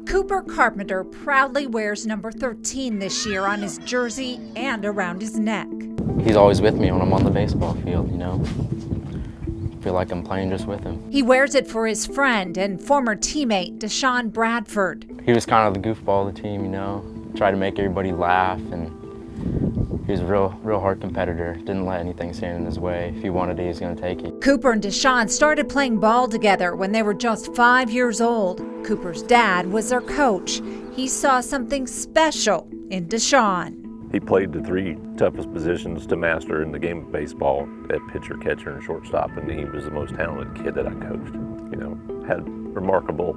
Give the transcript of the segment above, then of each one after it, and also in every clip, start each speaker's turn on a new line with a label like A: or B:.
A: Cooper Carpenter proudly wears number 13 this year on his jersey and around his neck.
B: He's always with me when I'm on the baseball field, you know. I feel like I'm playing just with him.
A: He wears it for his friend and former teammate, Deshaun Bradford.
B: He was kind of the goofball of the team, you know. Tried to make everybody laugh, and he was a real hard competitor. Didn't let anything stand in his way. If he wanted it, he was going to take it.
A: Cooper and Deshaun started playing ball together when they were just 5 years old. Cooper's dad was their coach. He saw something special in Deshaun.
C: He played the three toughest positions to master in the game of baseball at pitcher, catcher, and shortstop, and he was the most talented kid that I coached. You know, had remarkable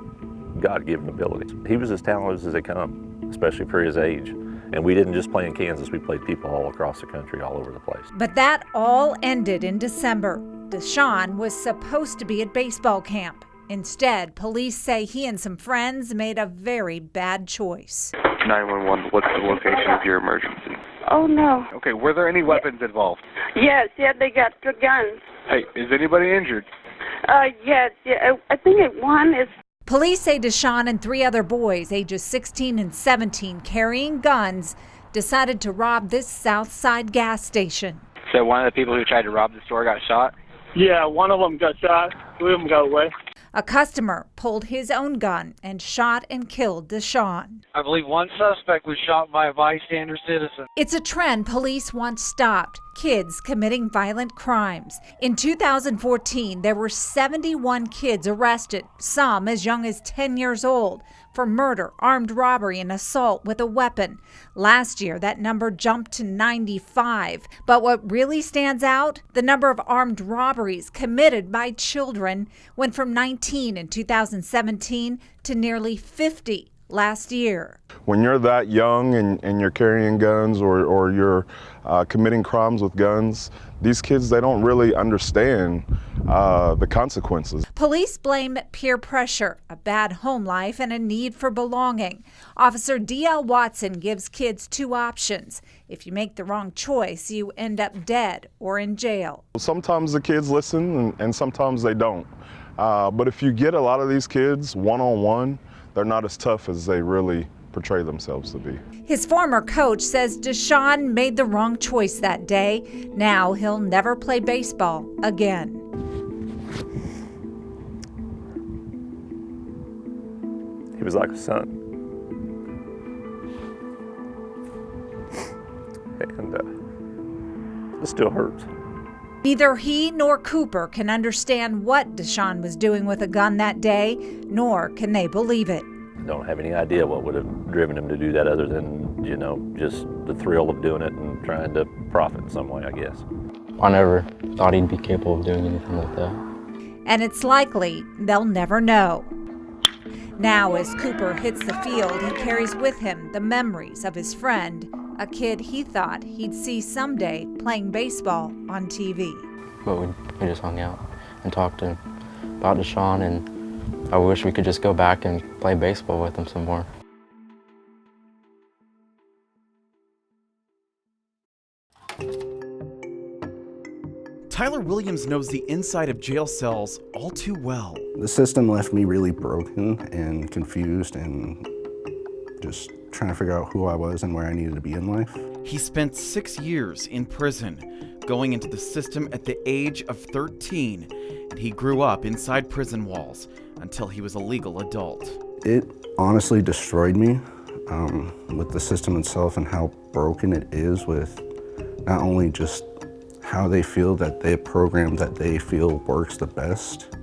C: God-given abilities. He was as talented as they come, especially for his age. And we didn't just play in Kansas, we played people all across the country, all over the place.
A: But that all ended in December. Deshaun was supposed to be at baseball camp. Instead, police say he and some friends made a very bad choice.
D: 911, what's the location of your emergency?
E: Oh, no.
D: Okay, were there any weapons involved?
E: Yes, they got the guns.
D: Hey, is anybody injured?
E: Yes, I think one is...
A: Police say Deshaun and 3 other boys, ages 16 and 17, carrying guns, decided to rob this South Side gas station.
F: So one of the people who tried to rob the store got shot?
G: Yeah, one of them got shot. 2 of them got away.
A: A customer pulled his own gun and shot and killed Deshaun.
H: I believe one suspect was shot by a bystander citizen.
A: It's a trend police want stopped: kids committing violent crimes. In 2014, there were 71 kids arrested, some as young as 10 years old, for murder, armed robbery, and assault with a weapon. Last year, that number jumped to 95. But what really stands out? The number of armed robberies committed by children went from 19 in 2017 to nearly 50 last year.
I: When you're that young and you're carrying guns or you're committing crimes with guns, these kids, they don't really understand the consequences.
A: Police blame peer pressure, a bad home life, and a need for belonging. Officer D.L. Watson gives kids 2 options. If you make the wrong choice, you end up dead or in jail.
I: Sometimes the kids listen and sometimes they don't. But if you get a lot of these kids one-on-one, they're not as tough as they really portray themselves to be.
A: His former coach says Deshaun made the wrong choice that day. Now he'll never play baseball again.
C: He was like a son. And it still hurts.
A: Neither he nor Cooper can understand what Deshaun was doing with a gun that day, nor can they believe it.
C: I don't have any idea what would have driven him to do that other than, you know, just the thrill of doing it and trying to profit in some way, I guess.
B: I never thought he'd be capable of doing anything like that.
A: And it's likely they'll never know. Now, as Cooper hits the field, he carries with him the memories of his friend, a kid he thought he'd see someday playing baseball on TV.
B: But we just hung out and talked to him about Deshaun, and I wish we could just go back and play baseball with him some more.
J: Tyler Williams knows the inside of jail cells all too well.
K: The system left me really broken and confused and just trying to figure out who I was and where I needed to be in life.
J: He spent 6 years in prison, going into the system at the age of 13, and he grew up inside prison walls until he was a legal adult.
K: It honestly destroyed me with the system itself and how broken it is with not only just how they feel that the program that they feel works the best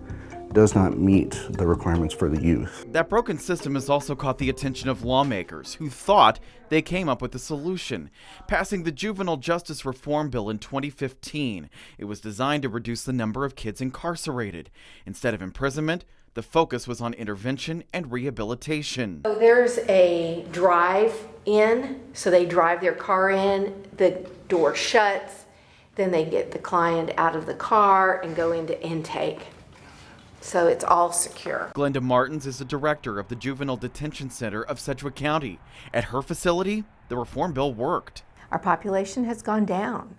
K: does not meet the requirements for the youth.
J: That broken system has also caught the attention of lawmakers who thought they came up with a solution. Passing the Juvenile Justice Reform Bill in 2015, it was designed to reduce the number of kids incarcerated. Instead of imprisonment, the focus was on intervention and rehabilitation.
L: So there's a drive-in, so they drive their car in, the door shuts, then they get the client out of the car and go into intake. So it's all secure.
J: Glenda Martins is the director of the Juvenile Detention Center of Sedgwick County. At her facility, the reform bill worked.
L: Our population has gone down.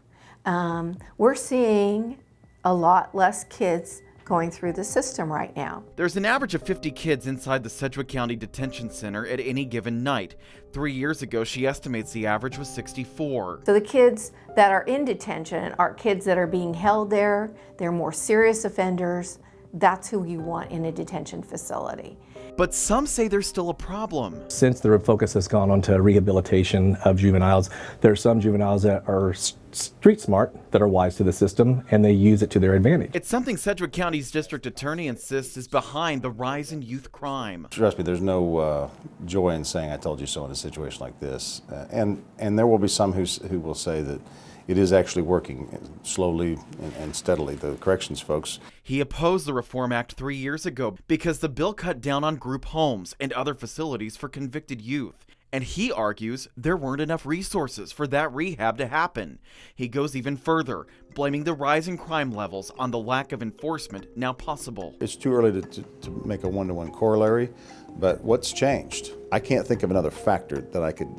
L: We're seeing a lot less kids going through the system right now.
J: There's an average of 50 kids inside the Sedgwick County Detention Center at any given night. 3 years ago, she estimates the average was 64.
L: So the kids that are in detention are kids that are being held there. They're more serious offenders. That's who you want in a detention facility.
J: But some say there's still a problem.
M: Since the focus has gone on to rehabilitation of juveniles, there are some juveniles that are street smart, that are wise to the system, and they use it to their advantage.
J: It's something Sedgwick County's district attorney insists is behind the rise in youth crime.
N: Trust me, there's no joy in saying I told you so in a situation like this. And there will be some who will say that it is actually working slowly and steadily, the corrections folks.
J: He opposed the Reform Act 3 years ago because the bill cut down on group homes and other facilities for convicted youth. And he argues there weren't enough resources for that rehab to happen. He goes even further, blaming the rise in crime levels on the lack of enforcement now possible.
N: It's too early to make a one-to-one corollary, but what's changed? I can't think of another factor that I could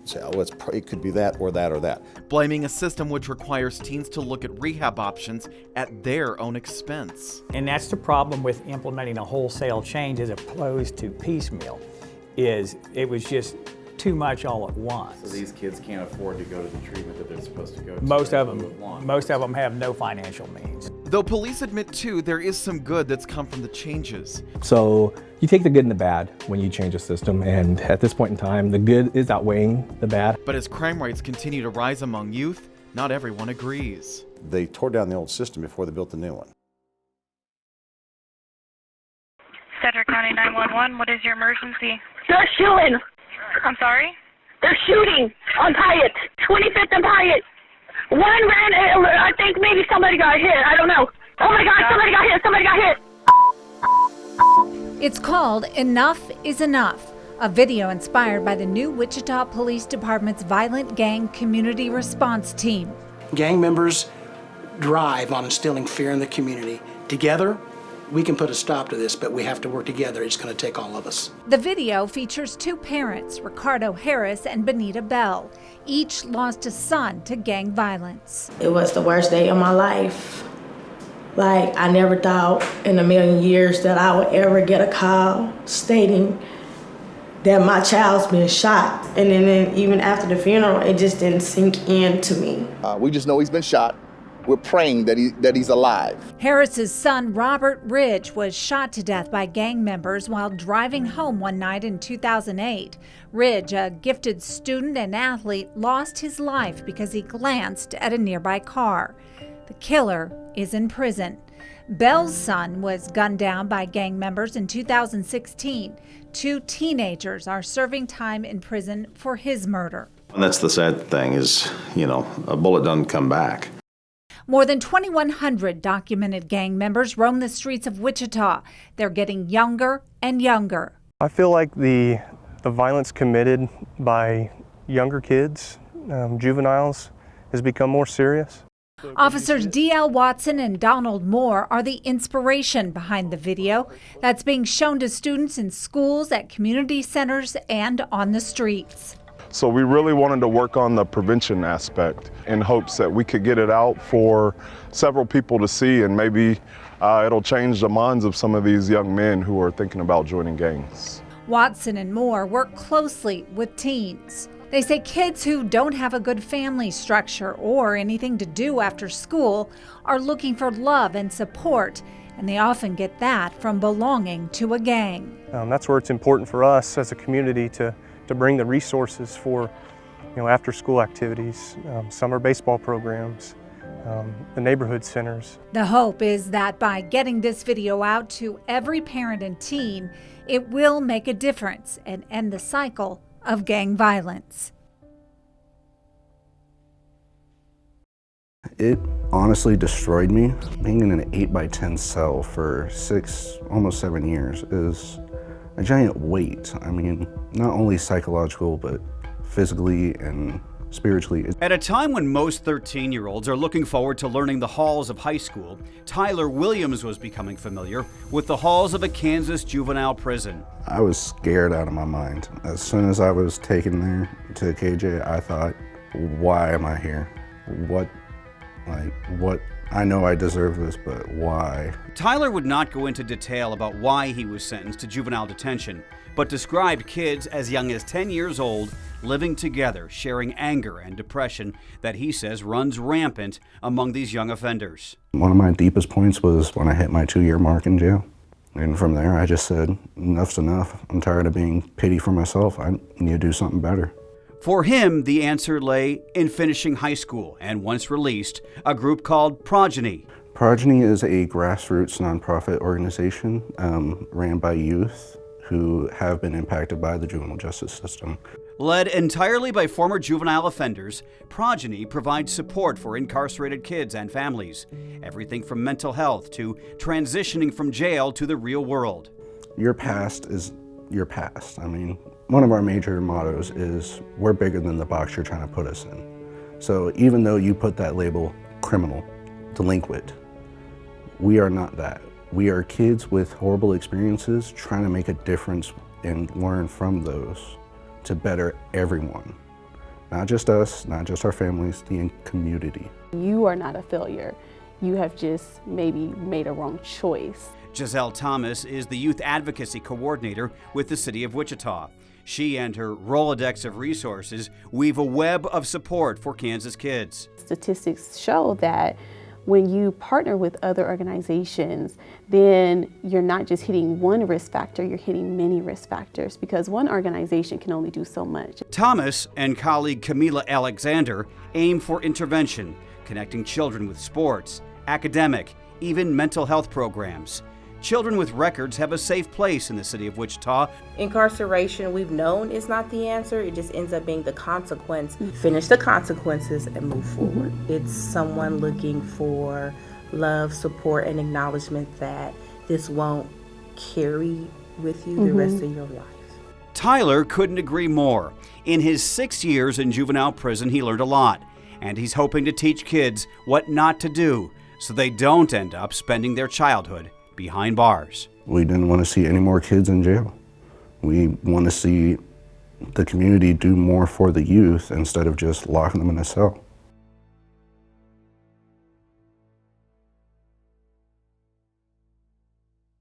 N: say, oh, it could be that or that or that.
J: Blaming a system which requires teens to look at rehab options at their own expense.
O: And that's the problem with implementing a wholesale change as opposed to piecemeal, is it was just too much all at once.
J: So these kids can't afford to go to the treatment that they're supposed to go to.
O: Most of them have no financial means.
J: Though police admit too, there is some good that's come from the changes.
M: So you take the good and the bad when you change a system, and at this point in time, the good is outweighing the bad.
J: But as crime rates continue to rise among youth, not everyone agrees.
N: They tore down the old system before they built the new one.
P: Sedgwick County 911, what is your emergency?
E: They're shooting.
P: I'm sorry?
E: They're shooting on Pyatt, 25th and Pyatt. One ran, I think maybe somebody got hit. I don't know. Oh my God, somebody got hit. Somebody got hit.
A: It's called Enough is Enough, a video inspired by the new Wichita Police Department's Violent Gang Community Response Team.
Q: Gang members drive on instilling fear in the community. Together, we can put a stop to this, but we have to work together. It's going to take all of us.
A: The video features two parents, Ricardo Harris and Benita Bell. Each lost a son to gang violence.
R: It was the worst day of my life. Like, I never thought in a million years that I would ever get a call stating that my child's been shot. And then even after the funeral, it just didn't sink in to me.
S: We just know he's been shot. We're praying that he's alive.
A: Harris's son, Robert Ridge, was shot to death by gang members while driving home one night in 2008. Ridge, a gifted student and athlete, lost his life because he glanced at a nearby car. The killer is in prison. Bell's son was gunned down by gang members in 2016. Two teenagers are serving time in prison for his murder.
T: And that's the sad thing is, a bullet doesn't come back.
A: More than 2,100 documented gang members roam the streets of Wichita. They're getting younger and younger.
U: I feel like the violence committed by younger kids, juveniles, has become more serious.
A: Officers D.L. Watson and Donald Moore are the inspiration behind the video that's being shown to students in schools, at community centers, and on the streets.
I: So we really wanted to work on the prevention aspect in hopes that we could get it out for several people to see, and maybe it'll change the minds of some of these young men who are thinking about joining gangs.
A: Watson and Moore work closely with teens. They say kids who don't have a good family structure or anything to do after school are looking for love and support, and they often get that from belonging to a gang.
U: That's where it's important for us as a community to bring the resources for, after school activities, summer baseball programs, the neighborhood centers.
A: The hope is that by getting this video out to every parent and teen, it will make a difference and end the cycle of gang violence.
K: It honestly destroyed me. Being in an 8x10 cell for almost 7 years is a giant weight. I mean, not only psychological, but physically and spiritually.
V: At a time when most 13-year-olds are looking forward to learning the halls of high school, Tyler Williams was becoming familiar with the halls of a Kansas juvenile prison.
K: I was scared out of my mind. As soon as I was taken there to KJ, I thought, why am I here? What I know I deserve this, but why?
V: Tyler would not go into detail about why he was sentenced to juvenile detention, but described kids as young as 10 years old living together, sharing anger and depression that he says runs rampant among these young offenders.
K: One of my deepest points was when I hit my 2-year mark in jail. And from there, I just said, enough's enough. I'm tired of being pity for myself. I need to do something better.
V: For him, the answer lay in finishing high school and, once released, a group called Progeny.
K: Progeny is a grassroots nonprofit organization ran by youth who have been impacted by the juvenile justice system.
V: Led entirely by former juvenile offenders, Progeny provides support for incarcerated kids and families. Everything from mental health to transitioning from jail to the real world.
K: Your past is your past. I mean, one of our major mottos is we're bigger than the box you're trying to put us in. So even though you put that label criminal, delinquent, we are not that. We are kids with horrible experiences trying to make a difference and learn from those to better everyone. Not just us, not just our families, the community.
D: You are not a failure. You have just maybe made a wrong choice.
V: Giselle Thomas is the Youth Advocacy Coordinator with the City of Wichita. She and her Rolodex of resources weave a web of support for Kansas kids.
D: Statistics show that when you partner with other organizations, then you're not just hitting one risk factor, you're hitting many risk factors because one organization can only do so much.
V: Thomas and colleague Camila Alexander aim for intervention, connecting children with sports, academic, even mental health programs. Children with records have a safe place in the city of Wichita.
F: Incarceration, we've known, is not the answer. It just ends up being the consequence. Finish the consequences and move forward. It's someone looking for love, support, and acknowledgement that this won't carry with you the rest of your life.
V: Tyler couldn't agree more. In his 6 years in juvenile prison, he learned a lot, and he's hoping to teach kids what not to do so they don't end up spending their childhood behind bars.
K: We didn't want to see any more kids in jail. We want to see the community do more for the youth instead of just locking them in a cell.